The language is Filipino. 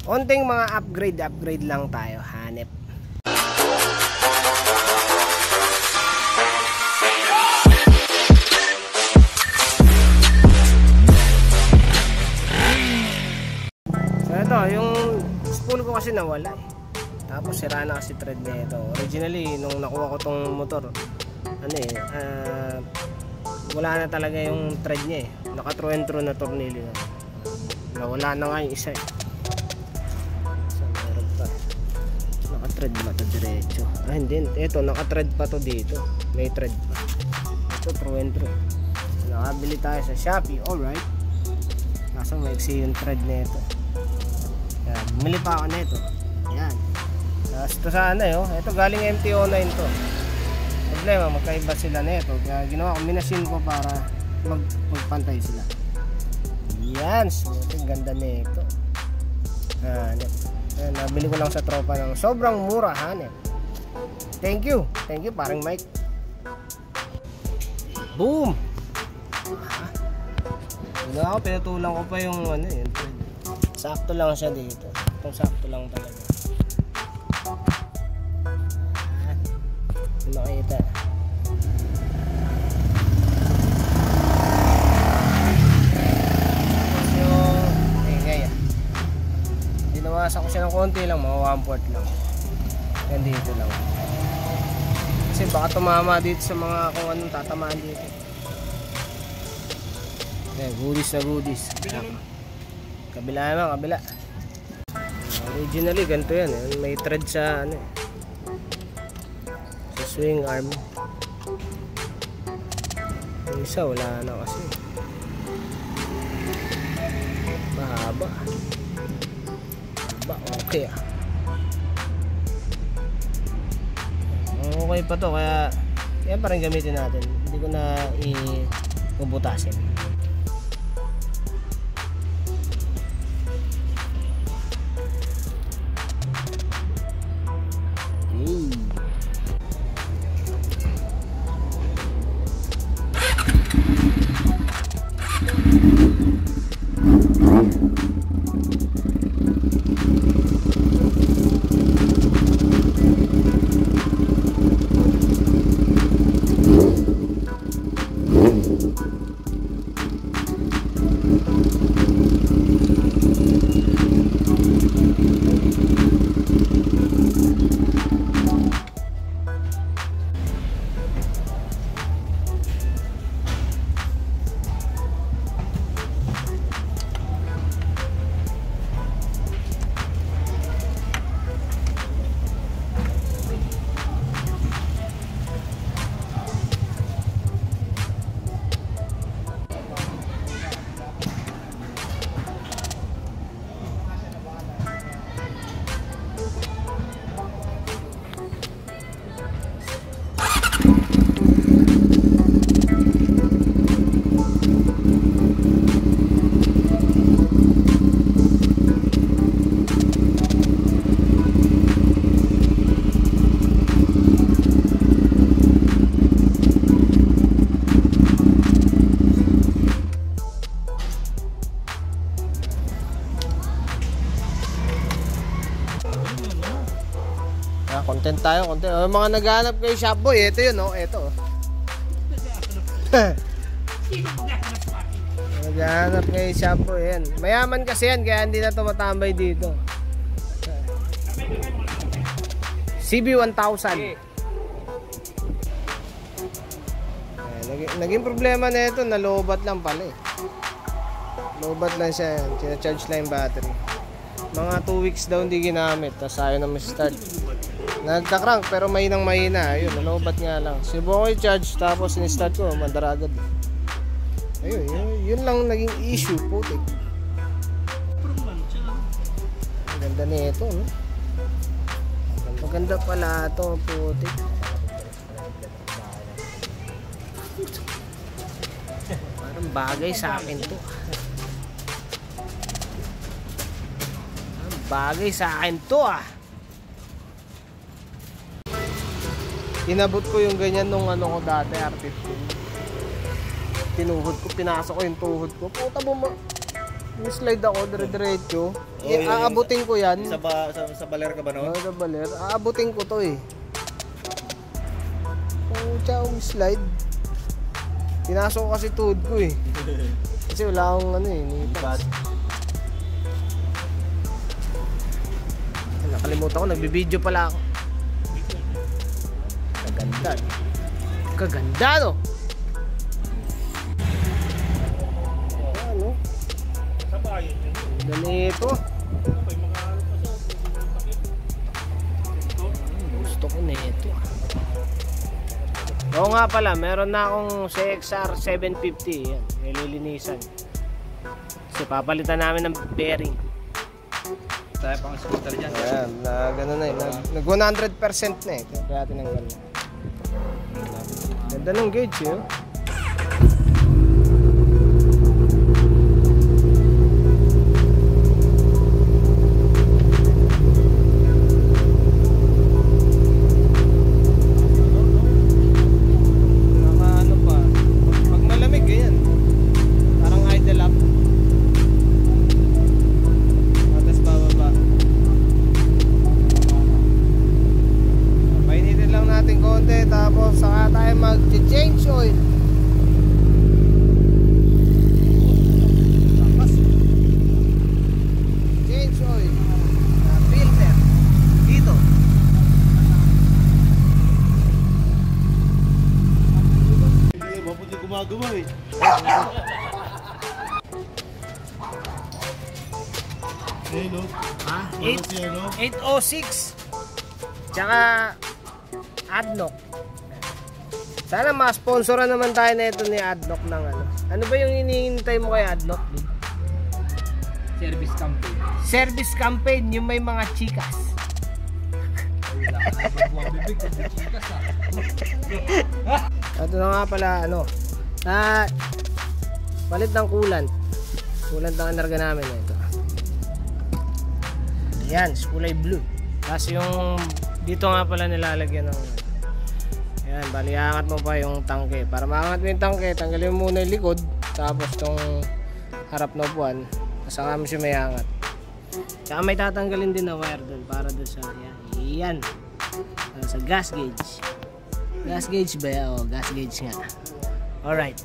Onting mga upgrade lang tayo, hanep. So ito, yung spool ko kasi nawala eh. Tapos sira na kasi thread nito. Originally nung nakuha ko tong motor, wala na talaga yung thread niya eh. Naka true and true na tornilyo na. Nawala na nga yung isa eh. So meron pa. Naka thread ba ito diretso? Ah hindi, ito naka thread pa to dito. May thread pa. Ito true and true. So nakabili tayo sa Shopee, alright. Kaso maiksi yung thread nito. Yan, bumili pa ako nito. Yan. Ito sana oh. Ito galing MT-09 to. Problema, magkaiba sila nito. Kaya ginawa ko, minasin ko para magpantay sila. Yan, so ang ganda nito. Nabili ko lang sa tropa ng sobrang mura, hanep. Thank you parang Mike. Boom. Ginawa ko, pinatulang ko pa yung yun. Sakto lang siya dito. Itong sakto lang talaga. Makita. Dinawasan ko siya ng konti lang, mga 1/4 lang. Yan dito lang. Kasi baka tumama dito sa mga kung anong tatamaan dito. Goodies na goodies. Kabila naman, kabila. Originally ganito yan. May thread sa sa swing arm. Yung isa wala na kasi. Mahaba. Okay ah. Okay pa to, kaya yan parang gamitin natin. Hindi ko na ibubutasin. Content tayo, content. Mga naghahanap kay Shopboy, ito yun, oh, ito. Naghahanap kay Shopboy, yan. Mayaman kasi yan, kaya hindi na tumatambay dito. CB1000. Naging problema na ito, nalobat lang pala eh. Lobat lang siya, charge lang yung battery. Mga 2 weeks daw hindi ginamit, tapos ayaw na ma-start. Nagka-crank pero mahina. Ayun, nalobat nga lang. Subukan ko i-charge tapos in-start ko, mandara agad. Ayun, yun lang naging issue, putik. Ang ganda nito, no? Maganda pala ito, putik. Parang bagay sa akin to. Bagay sa akin to ah. Inabot ko yung ganyan nung ano ko dati, R15. Tinuhod ko, pinasok ko yung tuhod ko. Puta Yung slide ako, dire-diretso. Aabutin ko yan. Sa baler ka ba noon? Sa baler. Aabutin ko to eh. Kung tsawang slide. Pinasok ko kasi tuhod ko eh. Kasi wala akong ano eh. Nipas. Nakalimutan ko, nagbibideo pala ako. Kaganda. Kaganda no? Ano? Ganito. Gusto ko nito. Oo nga pala, meron na akong CXR 750. Yan, nililinisan. Kasi papalitan namin ng bearing. Tayo pang scooter dyan. Ayan, na gano'n na eh. Nag 100% na eh. Kaya tinanggal na. Ganda ng gauge eh. Tapos saka tayo mag-change oil. Change oil na filter dito. Hindi, mabuti gumagawa eh. Hello. Ha? 806. Tsaka Adnoc. Sana ma-sponsoran naman tayo na ito ni Adnoc ng ano. Ano ba yung hinihintay mo kay Adnoc? Service campaign. Service campaign, yung may mga chikas. Ito na nga pala, ano. Palit ng coolant. Coolant ng energa namin ito. Ayan, kulay blue. Tapos yung dito nga pala nilalagyan ng ayan, bali angat mo pa yung tangke. Para maangat mo yung tangke, tanggalin mo muna yung likod. Tapos tong harap na upuan, saka mo siya may angat. Saka may tatanggalin din na wire doon para doon sa yan. Sa gas gauge. Gas gauge ba yan? O, gas gauge nga. Alright.